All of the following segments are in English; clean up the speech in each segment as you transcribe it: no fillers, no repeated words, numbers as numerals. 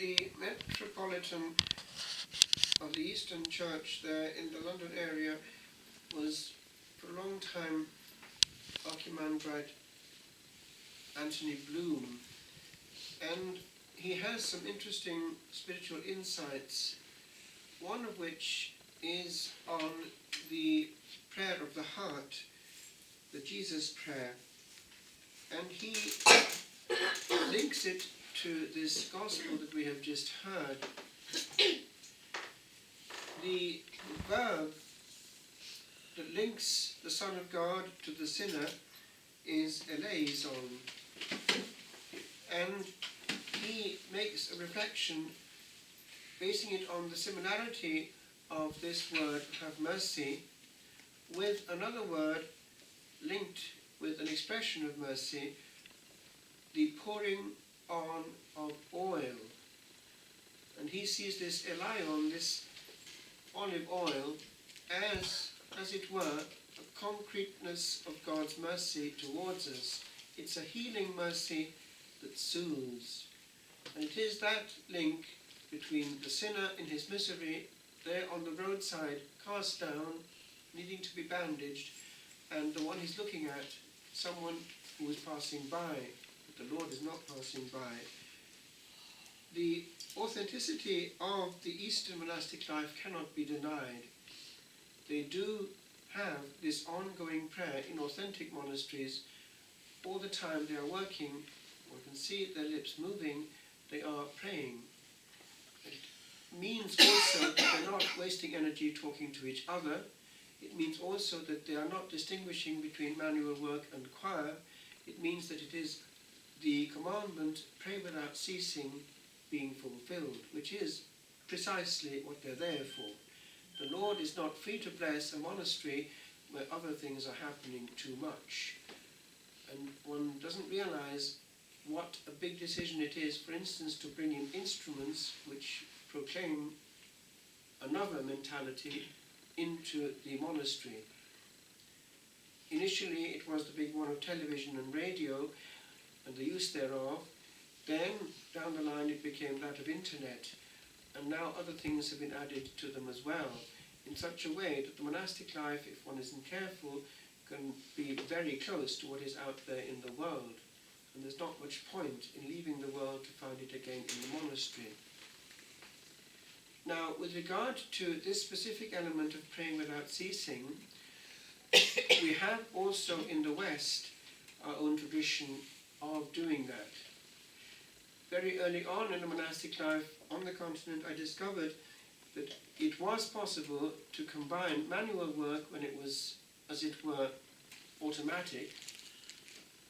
the Metropolitan of the Eastern Church there in the London area was for a long time occupied by Anthony Bloom, and he has some interesting spiritual insights, one of which is on the prayer of the heart, the Jesus prayer, and he links it to this gospel that we have just heard. The verb that links the Son of God to the sinner is eleison, and he makes a reflection basing it on the similarity of this word, have mercy, with another word linked with an expression of mercy, the pouring on of oil. And he sees this elion, this olive oil, as it were, a concreteness of God's mercy towards us. It's a healing mercy that soothes. And it is that link between the sinner in his misery, there on the roadside, cast down, needing to be bandaged, and the one he's looking at, someone who is passing by, but the Lord is not passing by. The authenticity of the Eastern monastic life cannot be denied. They do have this ongoing prayer in authentic monasteries. All the time they are working, one can see their lips moving, they are praying. It means also that they're not wasting energy talking to each other. It means also that they are not distinguishing between manual work and choir. It means that it is the commandment, pray without ceasing, being fulfilled, which is precisely what they're there for. The Lord is not free to bless a monastery where other things are happening too much. And one doesn't realize what a big decision it is, for instance, to bring in instruments which proclaim another mentality into the monastery. Initially it was the big one of television and radio and the use thereof. Then down the line it became that of internet, and now other things have been added to them as well, in such a way that the monastic life, if one isn't careful, can be very close to what is out there in the world, and there's not much point in leaving the world to find it again in the monastery. Now, with regard to this specific element of praying without ceasing, we have also in the West our own tradition of doing that. Very early on in the monastic life on the continent, I discovered that it was possible to combine manual work when it was, as it were, automatic,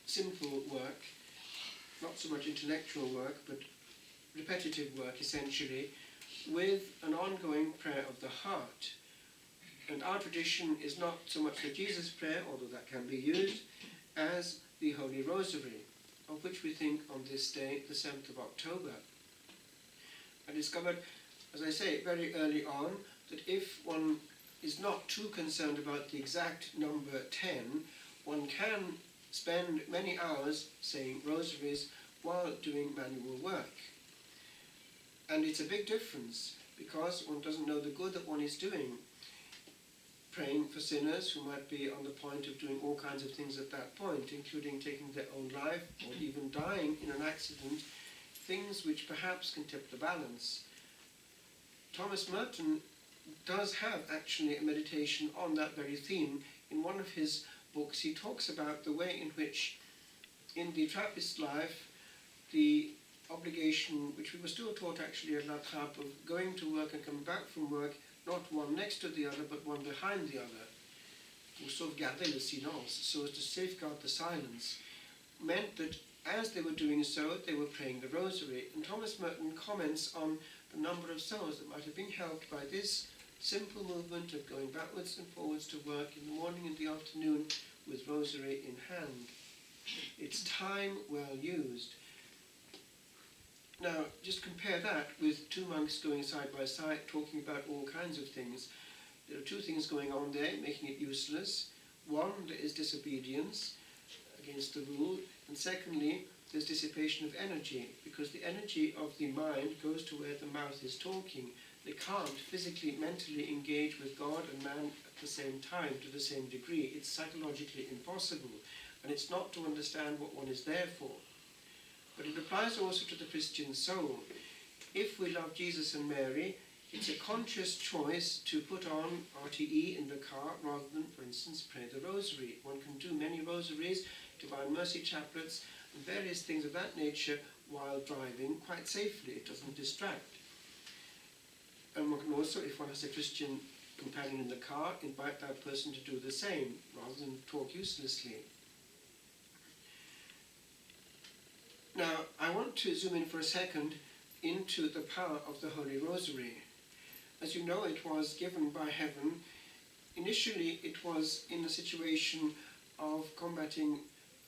simple work, not so much intellectual work, but repetitive work essentially, with an ongoing prayer of the heart. And our tradition is not so much the Jesus prayer, although that can be used, as the Holy Rosary, of which we think on this day, the 7th of October. I discovered, as I say, very early on, that if one is not too concerned about the exact number 10, one can spend many hours saying rosaries while doing manual work. And it's a big difference, because one doesn't know the good that one is doing. Praying for sinners who might be on the point of doing all kinds of things at that point, including taking their own life or even dying in an accident, things which perhaps can tip the balance. Thomas Merton does have actually a meditation on that very theme. In one of his books he talks about the way in which in the Trappist life the obligation, which we were still taught actually at La Trappe, of going to work and coming back from work, not one next to the other, but one behind the other, pour sauvegarder le silence, so as to safeguard the silence, meant that as they were doing so, they were praying the rosary. And Thomas Merton comments on the number of souls that might have been helped by this simple movement of going backwards and forwards to work in the morning and the afternoon with rosary in hand. It's time well used. Now, just compare that with two monks going side by side, talking about all kinds of things. There are two things going on there, making it useless. One, there is disobedience against the rule, and secondly, there's dissipation of energy, because the energy of the mind goes to where the mouth is talking. They can't physically, mentally engage with God and man at the same time to the same degree. It's psychologically impossible, and it's not to understand what one is there for. But it applies also to the Christian soul. If we love Jesus and Mary, it's a conscious choice to put on RTE in the car rather than, for instance, pray the Rosary. One can do many rosaries, Divine Mercy chaplets, and various things of that nature while driving quite safely. It doesn't distract. And one can also, if one has a Christian companion in the car, invite that person to do the same, rather than talk uselessly. Now, I want to zoom in for a second into the power of the Holy Rosary. As you know, it was given by heaven. Initially, it was in a situation of combating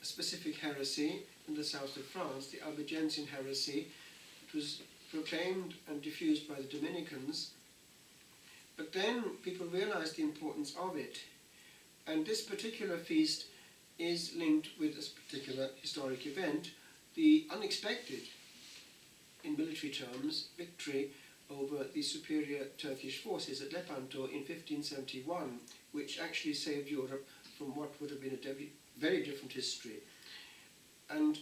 a specific heresy in the south of France, the Albigensian heresy. It was proclaimed and diffused by the Dominicans. But then people realized the importance of it. And this particular feast is linked with this particular historic event, the unexpected, in military terms, victory over the superior Turkish forces at Lepanto in 1571, which actually saved Europe from what would have been a very different history. And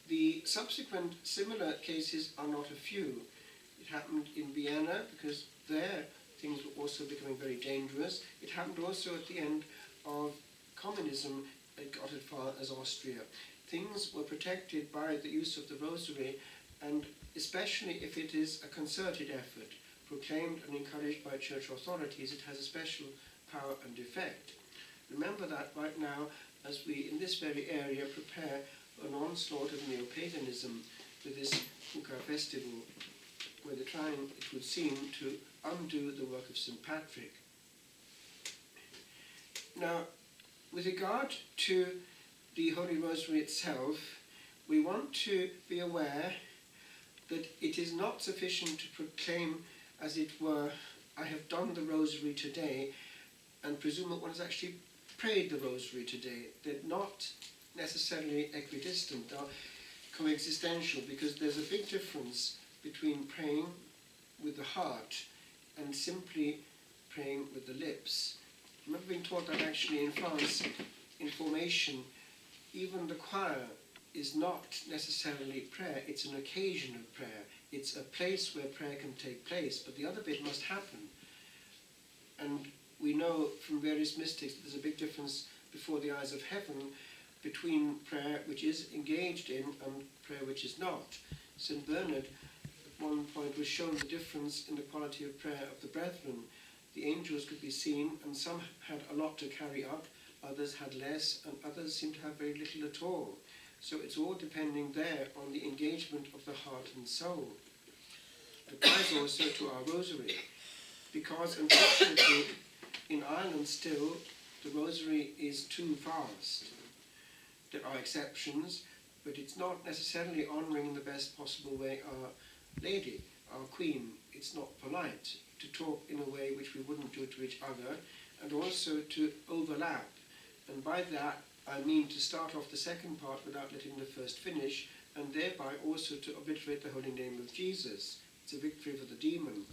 the subsequent similar cases are not a few. It happened in Vienna, because there things were also becoming very dangerous. It happened also at the end of communism. It got as far as Austria. Things were protected by the use of the Rosary, and especially if it is a concerted effort, proclaimed and encouraged by church authorities, it has a special power and effect. Remember that right now, as we in this very area prepare for an onslaught of neo-paganism with this Hookah festival, where they're trying, it would seem, to undo the work of St. Patrick. Now, with regard to the Holy Rosary itself, we want to be aware that it is not sufficient to proclaim, as it were, I have done the Rosary today, and presume that one has actually prayed the Rosary today. They're not necessarily equidistant, they're coexistential, because there's a big difference between praying with the heart and simply praying with the lips. I remember being taught that actually in France, in formation, even the choir is not necessarily prayer, it's an occasion of prayer. It's a place where prayer can take place, but the other bit must happen. And we know from various mystics that there's a big difference before the eyes of heaven between prayer which is engaged in and prayer which is not. St. Bernard at one point was shown the difference in the quality of prayer of the brethren. The angels could be seen, and some had a lot to carry out, others had less, and others seemed to have very little at all. So it's all depending there on the engagement of the heart and soul. It applies also to our Rosary, because unfortunately in Ireland still the Rosary is too fast. There are exceptions, but it's not necessarily honouring in the best possible way Our Lady, our Queen. It's not polite to talk in a way which we wouldn't do to each other, and also to overlap. And by that I mean to start off the second part without letting the first finish, and thereby also to obliterate the holy name of Jesus. It's a victory for the demon.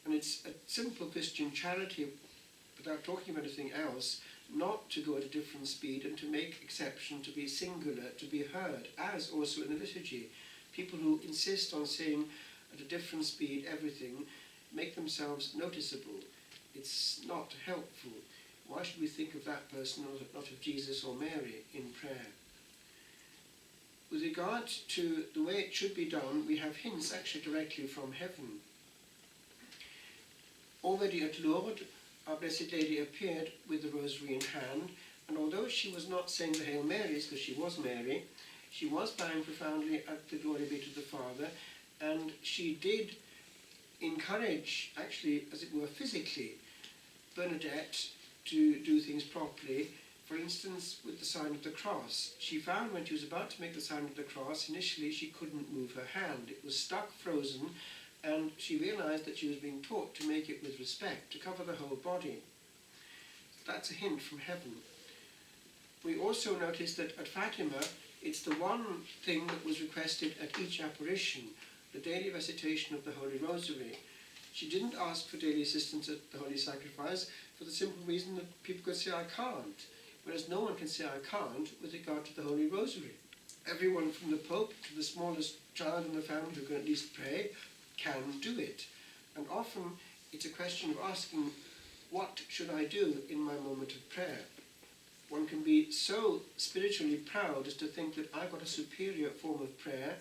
And it's a simple Christian charity, without talking about anything else, not to go at a different speed and to make exception, to be singular, to be heard, as also in the liturgy. People who insist on saying at a different speed everything make themselves noticeable. It's not helpful. Why should we think of that person, not of Jesus or Mary, in prayer? With regard to the way it should be done, we have hints actually directly from heaven. Already at Lourdes, our Blessed Lady appeared with the Rosary in hand, and although she was not saying the Hail Marys, because she was Mary, she was bowing profoundly at the Glory be to the Father, and she did encourage, actually, as it were, physically, Bernadette to do things properly. For instance, with the sign of the cross. She found when she was about to make the sign of the cross, initially she couldn't move her hand. It was stuck, frozen, and she realized that she was being taught to make it with respect, to cover the whole body. That's a hint from heaven. We also noticed that at Fatima, It's the one thing that was requested at each apparition, the daily recitation of the Holy Rosary. She didn't ask for daily assistance at the Holy Sacrifice for the simple reason that people could say, I can't, whereas no one can say, I can't, with regard to the Holy Rosary. Everyone from the Pope to the smallest child in the family who can at least pray can do it. And often it's a question of asking, what should I do in my moment of prayer? One can be so spiritually proud as to think that I've got a superior form of prayer,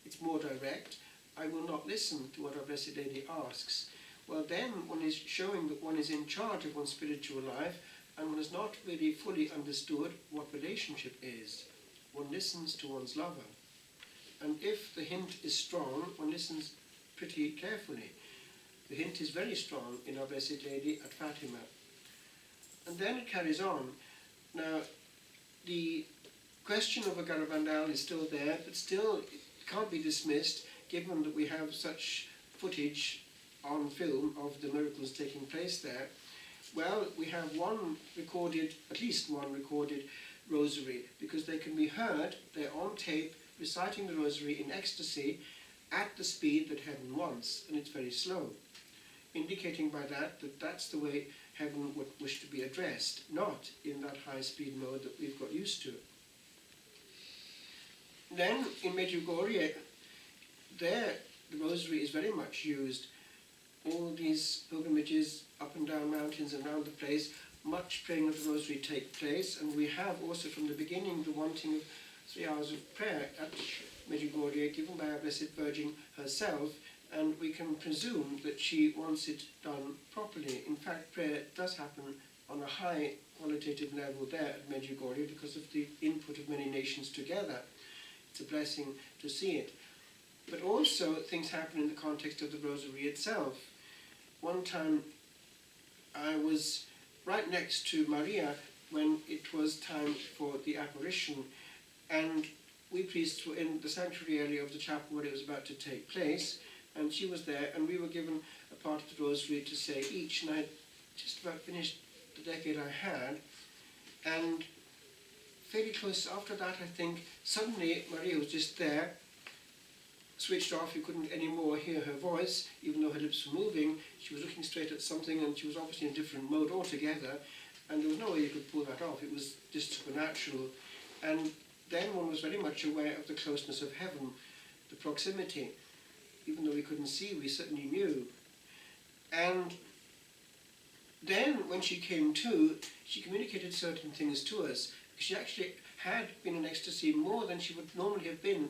it's more direct, I will not listen to what our Blessed Lady asks. Well, then one is showing that one is in charge of one's spiritual life, and one has not really fully understood what relationship is. One listens to one's lover. And if the hint is strong, one listens pretty carefully. The hint is very strong in our Blessed Lady at Fatima. And then it carries on. Now, the question of a Garabandal is still there, but still it can't be dismissed, given that we have such footage on film of the miracles taking place there. Well, we have at least one recorded rosary, because they can be heard, they're on tape, reciting the rosary in ecstasy at the speed that heaven wants, and it's very slow, indicating by that that that's the way heaven would wish to be addressed, not in that high-speed mode that we've got used to. Then, in Medjugorje, there the rosary is very much used. All these pilgrimages up and down mountains and around the place, much praying of the rosary take place, and we have also from the beginning the wanting of 3 hours of prayer at Medjugorje given by our Blessed Virgin herself, and we can presume that she wants it done properly. In fact, prayer does happen on a high qualitative level there at Medjugorje because of the input of many nations together. It's a blessing to see it. But also things happen in the context of the rosary itself. One time I was right next to Maria when it was time for the apparition, and we priests were in the sanctuary area of the chapel where it was about to take place, and she was there, and we were given a part of the rosary to say each, and I had just about finished the decade I had, and fairly close after that, I think, suddenly Maria was just there, switched off, you couldn't anymore hear her voice, even though her lips were moving. She was looking straight at something, and she was obviously in a different mode altogether, and there was no way you could pull that off. It was just supernatural. And then one was very much aware of the closeness of heaven, the proximity. Even though we couldn't see, we certainly knew. And then when she came to, she communicated certain things to us. She actually had been in ecstasy more than she would normally have been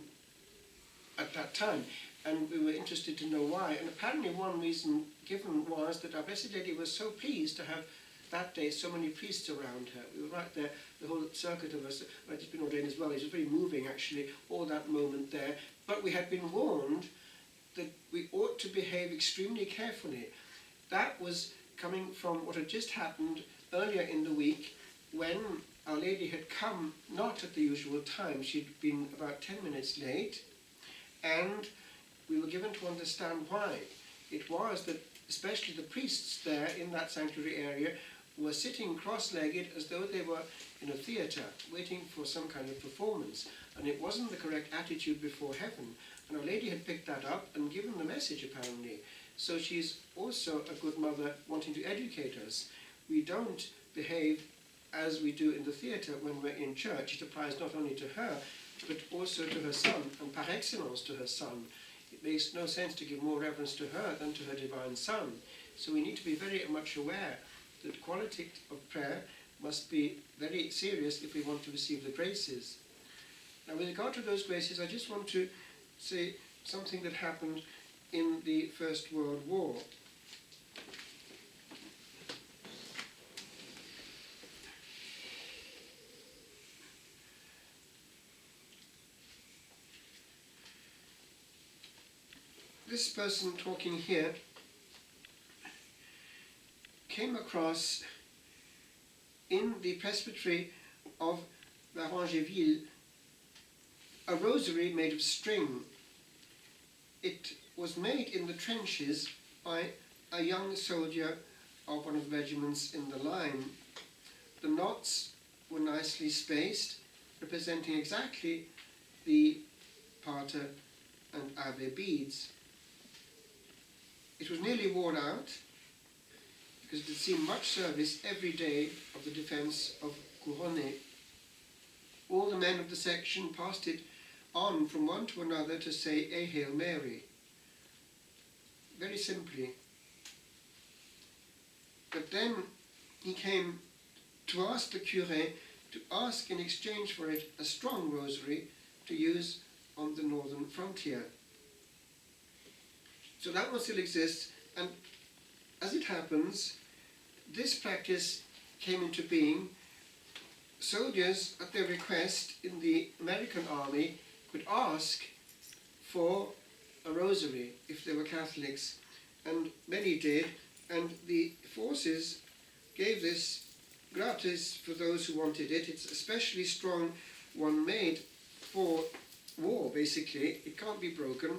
at that time, and we were interested to know why. And apparently one reason given was that our Blessed Lady was so pleased to have that day so many priests around her. We were right there, the whole circuit of us. I'd just been ordained as well. It was very moving, actually, all that moment there. But we had been warned that we ought to behave extremely carefully. That was coming from what had just happened earlier in the week when Our Lady had come not at the usual time. She'd been about 10 minutes late, and we were given to understand why. It was that especially the priests there in that sanctuary area were sitting cross-legged as though they were in a theatre, waiting for some kind of performance. And it wasn't the correct attitude before heaven. And Our Lady had picked that up and given the message, apparently. So she's also a good mother wanting to educate us. We don't behave as we do in the theatre when we're in church. It applies not only to her, but also to her son, and par excellence to her son. It makes no sense to give more reverence to her than to her divine son. So we need to be very much aware that quality of prayer must be very serious if we want to receive the graces. Now, with regard to those graces, I just want to say something that happened in the First World War. This person talking here came across in the presbytery of La Rangeville a rosary made of string. It was made in the trenches by a young soldier of one of the regiments in the line. The knots were nicely spaced, representing exactly the Pater and Ave beads. It was nearly worn out, because it had seen much service every day of the defence of Couronne. All the men of the section passed it on from one to another to say a Hail Mary. Very simply. But then he came to ask the curé to ask in exchange for it a strong rosary to use on the northern frontier. So that one still exists, and as it happens, this practice came into being. Soldiers, at their request in the American army, could ask for a rosary if they were Catholics, and many did, and the forces gave this gratis for those who wanted it. It's a especially strong one made for war, basically. It can't be broken,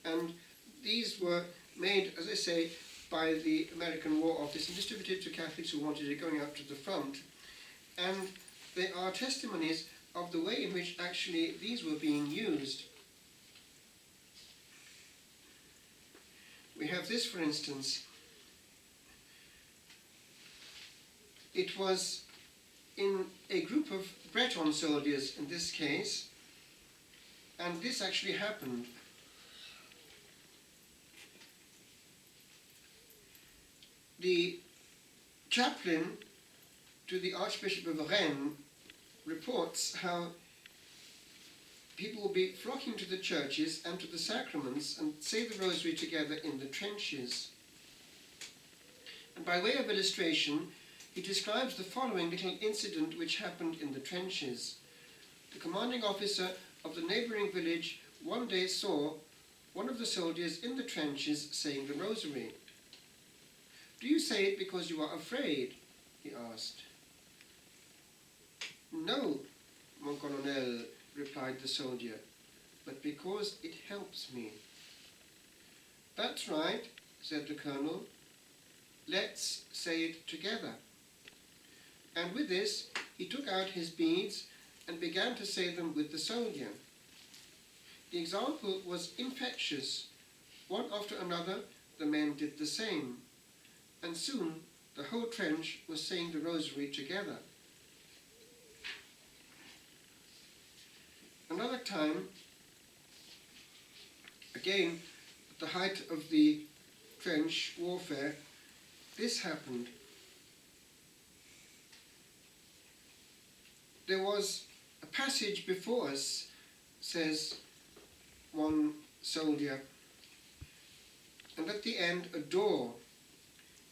and these were made, as I say, by the American War Office and distributed to Catholics who wanted it going out to the front. And they are testimonies of the way in which actually these were being used. We have this, for instance. It was in a group of Breton soldiers in this case, and this actually happened. The chaplain to the Archbishop of Rennes reports how people will be flocking to the churches and to the sacraments and say the rosary together in the trenches. And by way of illustration, he describes the following little incident which happened in the trenches. The commanding officer of the neighbouring village one day saw one of the soldiers in the trenches saying the rosary. "Do you say it because you are afraid?" he asked. "No, mon colonel," replied the soldier, "but because it helps me." "That's right," said the colonel. "Let's say it together." And with this, he took out his beads and began to say them with the soldier. The example was infectious. One after another, the men did the same, and soon the whole trench was saying the rosary together. Another time, again at the height of the trench warfare, this happened. There was a passage before us, says one soldier, and at the end a door.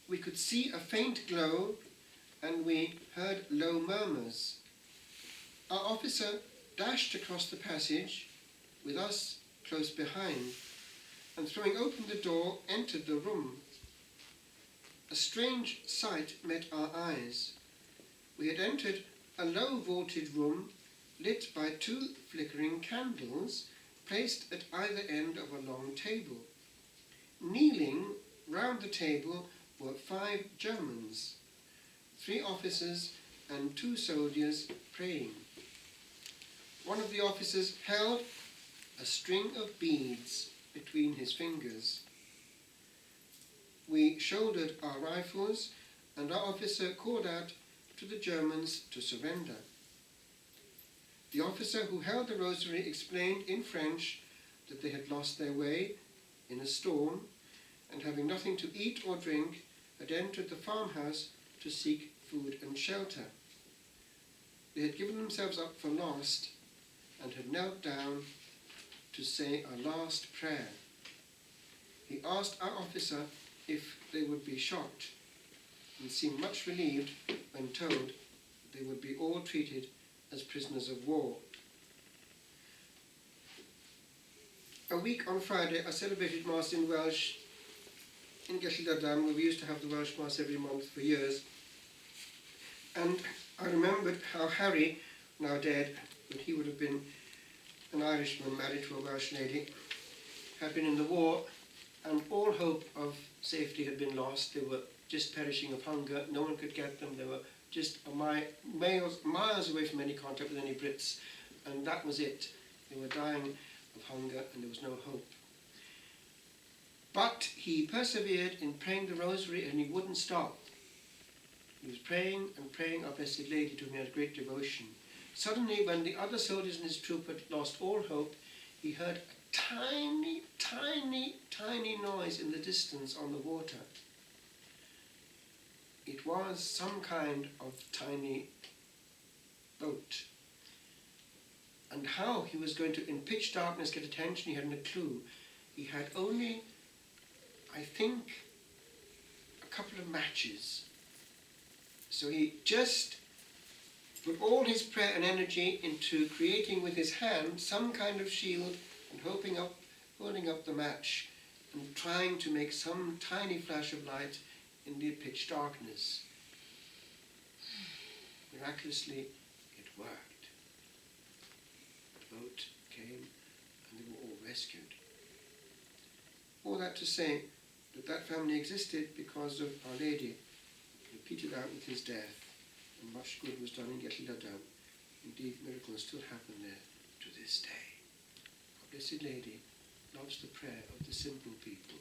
We could see a faint glow, and we heard low murmurs. Our officer dashed across the passage, with us close behind, and throwing open the door, entered the room. A strange sight met our eyes. We had entered a low-vaulted room, lit by 2 flickering candles, placed at either end of a long table. Kneeling round the table were 5 Germans, 3 officers and 2 soldiers praying. One of the officers held a string of beads between his fingers. We shouldered our rifles, and our officer called out to the Germans to surrender. The officer who held the rosary explained in French that they had lost their way in a storm, and having nothing to eat or drink, had entered the farmhouse to seek food and shelter. They had given themselves up for lost, and had knelt down to say a last prayer. He asked our officer if they would be shot, and seemed much relieved when told they would be all treated as prisoners of war. A week on Friday, I celebrated Mass in Welsh in Gellidadam, where we used to have the Welsh Mass every month for years. And I remembered how Harry, now dead, but he would have been an Irishman married to a Welsh lady, had been in the war, and all hope of safety had been lost. They were just perishing of hunger. No one could get them. They were just miles away from any contact with any Brits, and that was it. They were dying of hunger and there was no hope. But he persevered in praying the Rosary and he wouldn't stop. He was praying and praying Our Blessed Lady, to whom he had great devotion. Suddenly, when the other soldiers in his troop had lost all hope, he heard a tiny, tiny, tiny noise in the distance on the water. It was some kind of tiny boat. And how he was going to, in pitch darkness, get attention, he hadn't a clue. He had only, I think, a couple of matches. So he just put all his prayer and energy into creating with his hand some kind of shield and holding up the match and trying to make some tiny flash of light in the pitch darkness. Miraculously, it worked. The boat came and they were all rescued. All that to say that that family existed because of Our Lady, who petered out with his death, and much good was done in getting that down. Indeed, miracles still happen there to this day. Our Blessed Lady loves the prayer of the simple people.